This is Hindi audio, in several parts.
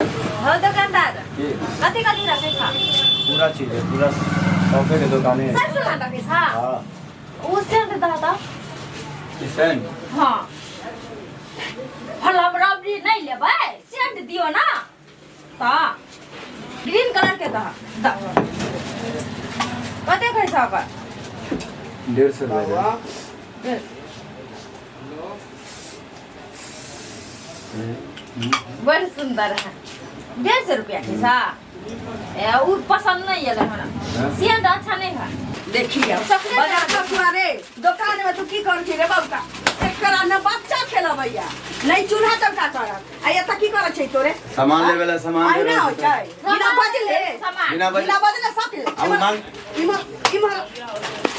हो दुकानदार के कति कति रखे छ पूरा चीज है पूरा सौफे के दुकान है। सब सामान रखे छ हाँ उ सेंट द त सेंट हां फलम रबड़ी नहीं लेबै सेंट दियो ना त ग्रीन कलर के द कते पैसा का 150 रुपए बड़ सुंदर है 150 रुपया के सा उ पसंद नहीं है हमरा सेंट अच्छा नहीं है देखिए बाजार का पुराने दुकान में तू की कर छी रे बाबूका एकरा न बच्चा खेलबैया नहीं चूल्हा चौका करत आ एत की कर छै तोरे सामान लेवे ला सामान आई लेवे ना ला हो छै बिना बजले बिना बिना बजले सब अब मांग इमा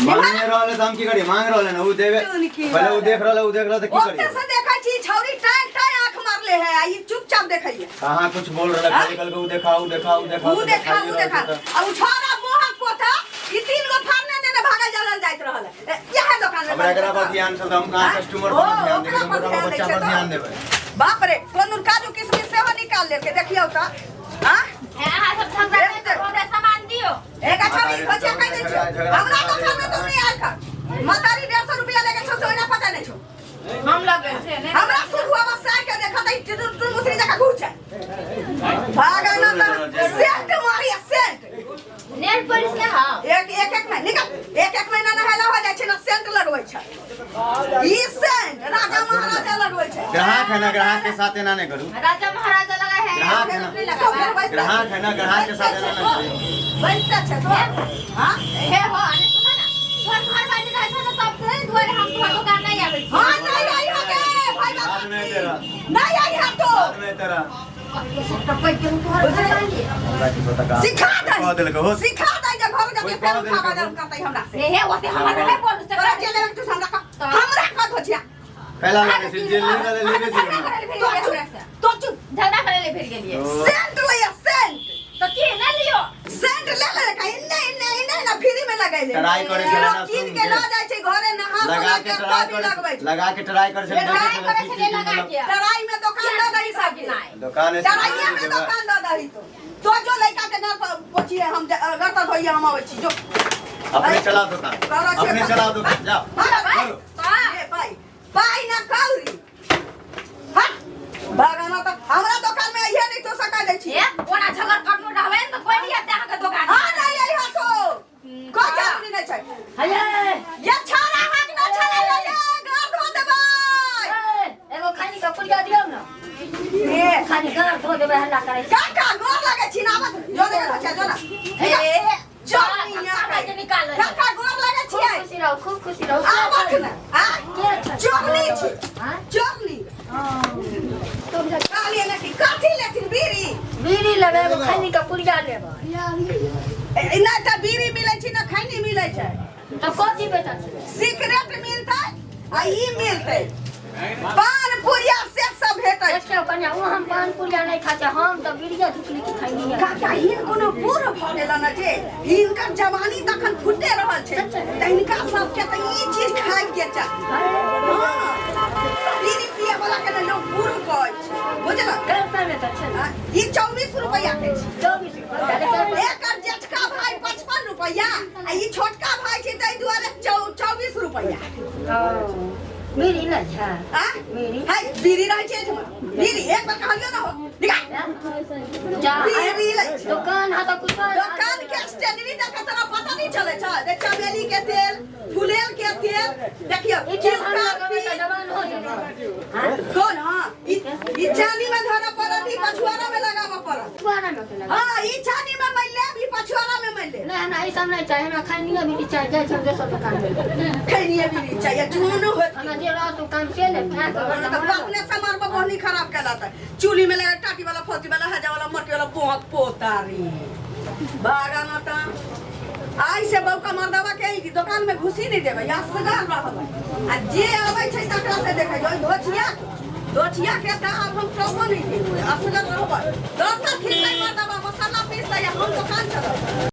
मांगने रहले त हम की करी मांग रहले ना उ देवे पहले उ देख रहले त की करी ओते से देखै छी छौरी टाइ टाइ आंख मारले है आ ई चुपचाप देखैया कहां कुछ बोल रहले खाली कल के उ देखा उ देखा उ देखा उ देखा आ उ छोरा मोहक पोता ई तीन गो फारने ने भागा जलन जाइत रहल यह दुकान में अब एकरा पर ध्यान से हम कहां कस्टमर पर ध्यान देबे मोटा बच्चा पर ध्यान देबे बाप रे कोन काजू किशमिश से हो निकाल लेके देखियो त हां यहाँ सब झगड़ा नहीं तो हमरा सामान दियो एक अच्छा नहीं बच्चा कह दे छ हमरा दुकान में तू नहीं आल कर मतारी 150 रुपया लेके छो सोना पता नहीं छो हम लगे छे नहीं हमरा शुरू अवस्था के देखत तू मुसरी जगह घुस जाए भागा ना सेंट मारी सेंट नेल पॉलिश के हां एक में निकल एक महीना नहला हो जाय छै ना सेंट लगबै छै ई सेंट राजा महाराजा लगबै छै ग्राहक है ना ग्राहक के साथ एना नहीं करू राजा महाराजा लगा है ग्राहक है ना ग्राहक है ना ग्राहक के साथ एना नहीं करू बैठता छै तो हां हे हो अने सुना ना घर बाजी रहे छ ना तब से दुआरे हम घर दुकान नहीं आवे छी हां नहीं आई हो के भाई बाद में तेरा नहीं आई हम तो बाद में तेरा टपक के घर बनाइए हमरा की पता का सिखा कह देल के हो दे सिखा दे जे घर जाके फेर खावा जरूर करतै हमरा से हे ओते हमरा नहीं बोलू से तोरा जे लेबे तू हमरा का खोजिया पहला लगे से जे लेबे से तो चुप झगड़ा करे ले फिर गेलिए सेंट ले सेंट तो की ना लियो सेंट ले कहीं नहीं ना फ्री में लगाई ले ट्राई करे से ना किन के ला जाय छै घरे नहा लगा के ट्राई कर लगबै छै लगा के ट्राई कर से ट्राई करे से ले लगा के लड़ाई में दुकान दे दही सब नहीं दुकान लड़ाई में दुकान दे दही तो जो लड़का के घर पर पहुंचिए हम घर तक होइए हम आवे छी जो अपने चला दुकान अपने चला दुकान जा ए भाई भाई ना कौरी हट भागना तो हमरा दुकान में आइए नहीं तो सका दे छी ये ओना झगड़ करनो रहबे न तो कोई नहीं आते अहाँ के दुकान हां नहीं आई हां तो को जरूरी नहीं छै हये ये छाड़ा हक ना छाड़ा ले घर धो देबै एगो खानी का पुलिया दियो ना ए खानी घर धो देबे हल्ला करे का गोर लगे छी ना जो दे अच्छा जो ना ए चोनिया के निकाल का गोर लगे छी खूब खुशी रहो आवत ना हां चोरनी छी हां चोरनी तो काली ने की काठी लेकिन बीड़ी बीड़ी लेबे एगो खानी का पुलिया लेबे ना त बीड़ी मिलै छै ना खैनी मिलै छै तो कथी बेटा छै सिगरेट मिलतै आ ई मिलतै पान पुरिया से सब भेटै छै देखियो कन्या वो हम पान पुलिया नहीं खाते हम तो बीड़िया झुकली की खाई नहीं है काका हिन कोनो बूढ़ भ गेल न जे हिनकर जवानी तखन फुटे रहल छै तहिनका सबके त ई चीज खाय के चाही बीड़ी पिए वाला के लोग बूढ़ कहै छै बुझल करता में तो छै ई 24 रुपया के छै 24 रुपया एकर जेठका भाई 55 रुपया आ ई छोटका भाई छै तै दुआरे 24 रुपया बीड़ी नहीं है आ बीड़ी हाय बीड़ी रहै छै बीड़ी एक बार कहलियो ना हो निकाल जा बीड़ी ले दुकान है तो कुछ दुकान के स्टैंडरी देख के तोरा पता नहीं चले छ देख चमेली के तेल फुलेल के तेल देखियो जवान हो जाए कौन हां ई चानी में धरा पड़त ई पछुआरा में लगावा पड़त दुकान में तो हां ई चानी में मैले भी पछुआरा में मैले नहीं नहीं सब नहीं चाहिए हमें खानी है बीड़ी चाहिए जब जैसा दुकान में खैनिए भी चाहिए जुनू होत हमें जे रहा तो काम से ले फेंक तो अपने समार में बहनी खराब कर लाता चूल्ही में लगा टाटी वाला फोती वाला हजा वाला मट्टी वाला बहुत पोतारी भागा ना ता आई से बौका मर्दावा के ई दुकान में घुसी नहीं देबे या सगार रहबे आ जे आबै छै तकरा से देखै जो दोछिया के त अब हम टोको नहीं देबे असगर रहबे दर्द खिलै मर्दावा मसाला पीस या हम दुकान चलाबे